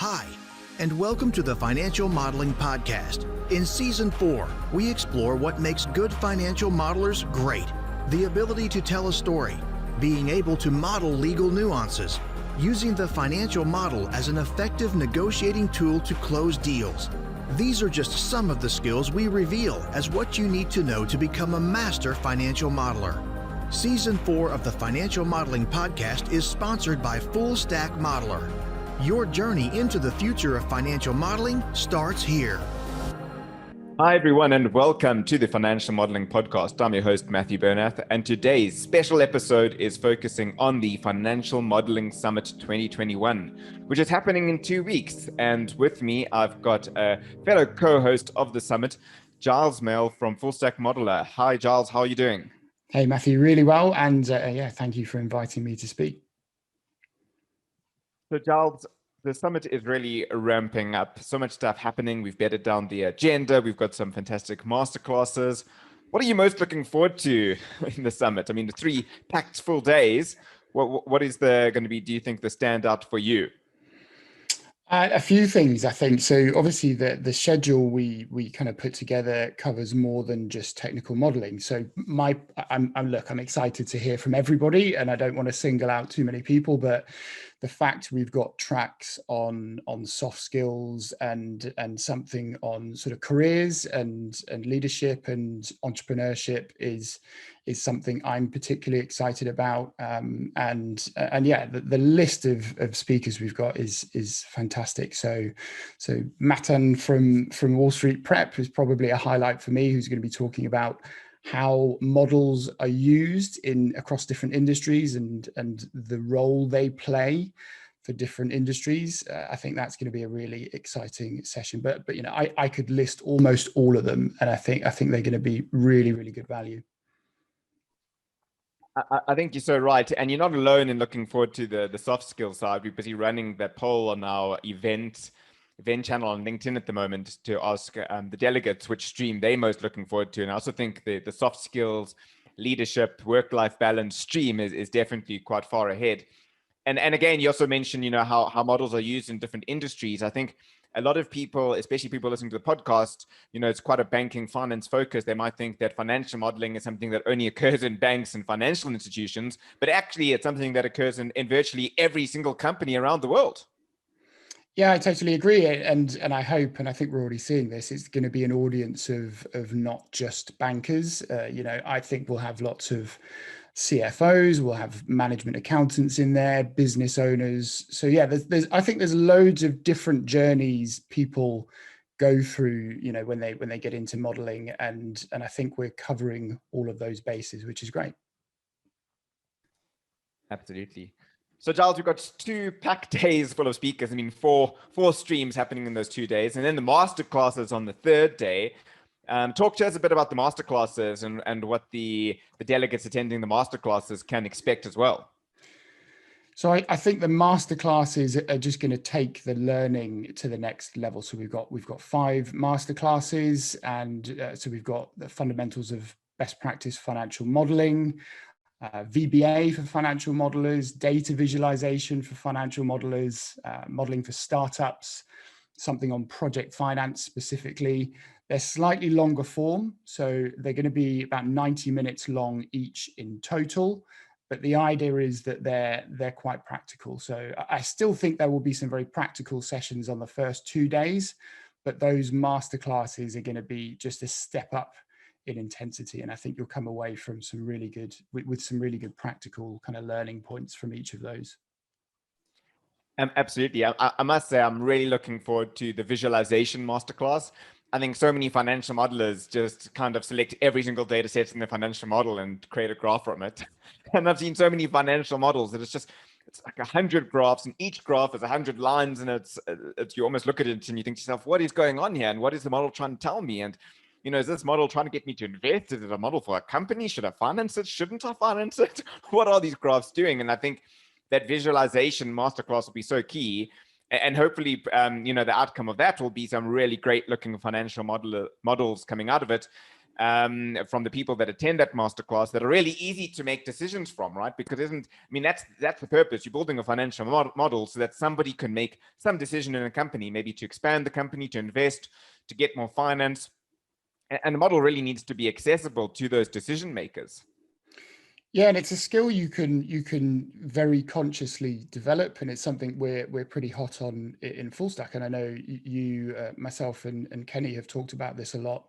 Hi, and welcome to the Financial Modeling Podcast. In Season 4, we explore what makes good financial modelers great. The ability to tell a story, being able to model legal nuances, using the financial model as an effective negotiating tool to close deals. These are just some of the skills we reveal as what you need to know to become a master financial modeler. Season 4 of the Financial Modeling Podcast is sponsored by Full Stack Modeler. Your journey into the future of financial modeling starts here. Hi, everyone, and welcome to the Financial Modeling Podcast. I'm your host, Matthew Bernath, and today's special episode is focusing on the Financial Modeling Summit 2021, which is happening in 2 weeks. And with me, I've got a fellow co-host of the summit, Giles Mail from Full Stack Modeler. Hi, Giles. How are you doing? Hey, Matthew, really well. And thank you for inviting me to speak. So, Giles, the summit is really ramping up. So much stuff happening. We've bedded down the agenda. We've got some fantastic masterclasses. What are you most looking forward to in the summit? I mean, the 3 packed full days. What is going to be, do you think, the standout for you? A few things, I think. So obviously the schedule we kind of put together covers more than just technical modeling. So I'm excited to hear from everybody, and I don't want to single out too many people, but the fact we've got tracks on soft skills and something on sort of careers and leadership and entrepreneurship is something I'm particularly excited about. The list of speakers we've got is fantastic. So Matan from Wall Street Prep is probably a highlight for me, who's going to be talking about how models are used across different industries and the role they play for different industries. I think that's going to be a really exciting session. But you know, I could list almost all of them, and I think they're going to be really, really good value. I think you're so right. And you're not alone in looking forward to the soft skills side. We're busy running that poll on our event channel on LinkedIn at the moment to ask the delegates which stream they're most looking forward to. And I also think the soft skills, leadership, work-life balance stream is definitely quite far ahead. And again, you also mentioned, how models are used in different industries. I think a lot of people, especially people listening to the podcast, it's quite a banking finance focus. They might think that financial modeling is something that only occurs in banks and financial institutions, but actually it's something that occurs in virtually every single company around the world. Yeah, I totally agree. And I hope, and I think we're already seeing this, it's going to be an audience of not just bankers. I think we'll have lots of CFOs, we'll have management accountants in there, business owners. So yeah, I think there's loads of different journeys people go through, when they get into modeling, and I think we're covering all of those bases, which is great. Absolutely. So Giles, we've got 2 packed days full of speakers. I mean, four streams happening in those 2 days, and then the masterclasses on the 3rd day. Talk to us a bit about the masterclasses and what the delegates attending the masterclasses can expect as well. So I think the masterclasses are just going to take the learning to the next level. So we've got 5 masterclasses, and so we've got the fundamentals of best practice financial modeling, VBA for financial modelers, data visualization for financial modelers, modeling for startups, something on project finance specifically. They're slightly longer form, so they're going to be about 90 minutes long each in total. But the idea is that they're quite practical. So I still think there will be some very practical sessions on the first 2 days, but those masterclasses are going to be just a step up in intensity. And I think you'll come away from with some really good practical kind of learning points from each of those. Absolutely. I must say, I'm really looking forward to the visualization masterclass. I think so many financial modelers just kind of select every single data set in their financial model and create a graph from it. And I've seen so many financial models that it's like 100 graphs, and each graph is 100 lines, and it's you almost look at it and you think to yourself, what is going on here? And what is the model trying to tell me? And is this model trying to get me to invest? Is it a model for a company? Should I finance it? Shouldn't I finance it? What are these graphs doing? And I think that visualization masterclass will be so key. And hopefully, the outcome of that will be some really great looking financial models coming out of it. from the people that attend that masterclass that are really easy to make decisions from, right? Because that's the purpose. You're building a financial model so that somebody can make some decision in a company, maybe to expand the company, to invest, to get more finance. And the model really needs to be accessible to those decision makers. Yeah, and it's a skill you can very consciously develop, and it's something we're pretty hot on in Fullstack. And I know you, myself, and Kenny have talked about this a lot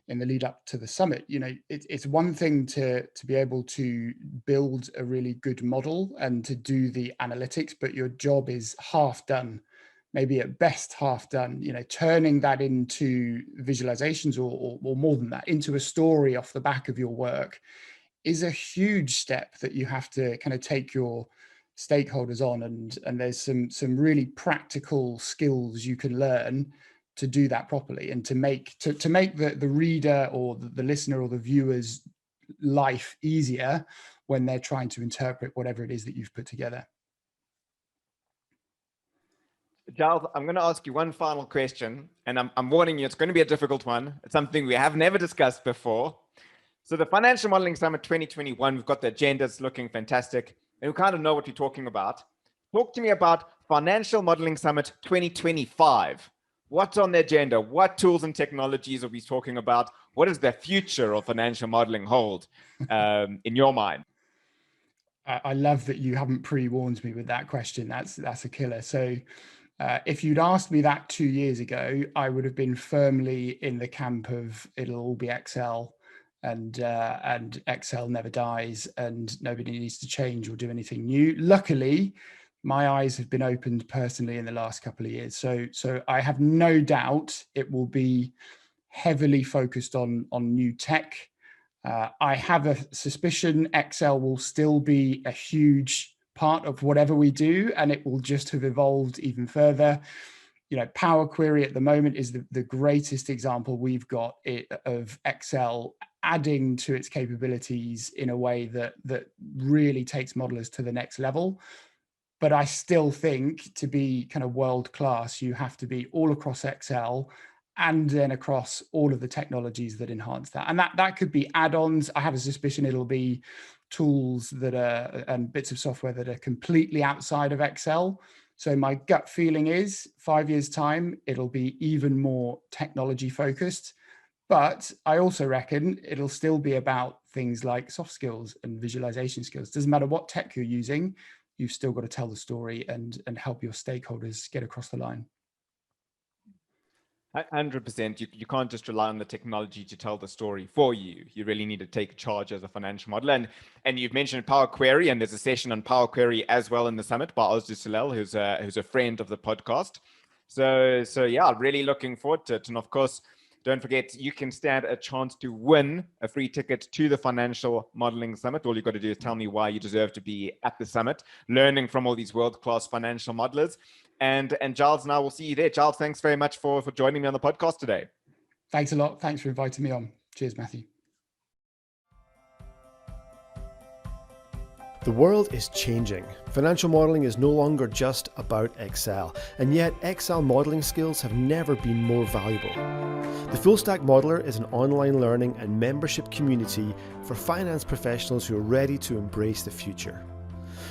in the lead up to the summit. You know, it's one thing to be able to build a really good model and to do the analytics, but your job is half done, maybe at best half done. You know, turning that into visualizations or more than that, into a story off the back of your work is a huge step that you have to kind of take your stakeholders on, and there's some really practical skills you can learn to do that properly, and to make the reader or the listener or the viewer's life easier when they're trying to interpret whatever it is that you've put together. Giles, I'm going to ask you one final question, and I'm warning you, it's going to be a difficult one. It's something we have never discussed before. So the Financial Modeling Summit 2021, we've got the agendas looking fantastic, and we kind of know what we're talking about. Talk to me about Financial Modeling Summit 2025. What's on the agenda? What tools and technologies are we talking about? What does the future of financial modeling hold in your mind? I love that you haven't pre-warned me with that question. That's a killer. So if you'd asked me that 2 years ago, I would have been firmly in the camp of it'll all be Excel. And Excel never dies, and nobody needs to change or do anything new. Luckily, my eyes have been opened personally in the last couple of years. So I have no doubt it will be heavily focused on new tech. I have a suspicion Excel will still be a huge part of whatever we do, and it will just have evolved even further. You know, Power Query at the moment is the greatest example we've got of Excel adding to its capabilities in a way that really takes modelers to the next level. But I still think to be kind of world class, you have to be all across Excel and then across all of the technologies that enhance that. And that could be add-ons. I have a suspicion it'll be tools that are and bits of software that are completely outside of Excel. So my gut feeling is 5 years' time, it'll be even more technology focused. But I also reckon it'll still be about things like soft skills and visualization skills. Doesn't matter what tech you're using, you've still got to tell the story and help your stakeholders get across the line. 100%. You can't just rely on the technology to tell the story for you. You really need to take charge as a financial modeler. And you've mentioned Power Query, and there's a session on Power Query as well in the summit by Oz Dusalel, who's a friend of the podcast. So yeah, really looking forward to it. And of course, don't forget, you can stand a chance to win a free ticket to the Financial Modeling Summit. All you've got to do is tell me why you deserve to be at the summit, learning from all these world-class financial modelers. And Giles and I will see you there. Giles, thanks very much for joining me on the podcast today. Thanks a lot. Thanks for inviting me on. Cheers, Matthew. The world is changing. Financial modeling is no longer just about Excel, and yet Excel modeling skills have never been more valuable. The Fullstack Modeler is an online learning and membership community for finance professionals who are ready to embrace the future.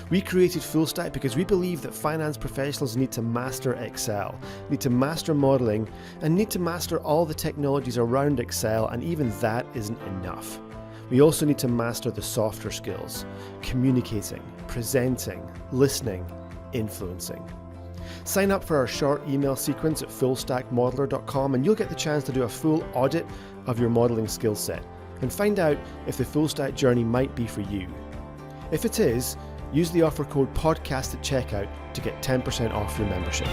We created Fullstack because we believe that finance professionals need to master Excel, need to master modeling, and need to master all the technologies around Excel, and even that isn't enough. We also need to master the softer skills: communicating, presenting, listening, influencing. Sign up for our short email sequence at fullstackmodeler.com and you'll get the chance to do a full audit of your modeling skill set and find out if the Fullstack journey might be for you. If it is, use the offer code podcast at checkout to get 10% off your membership.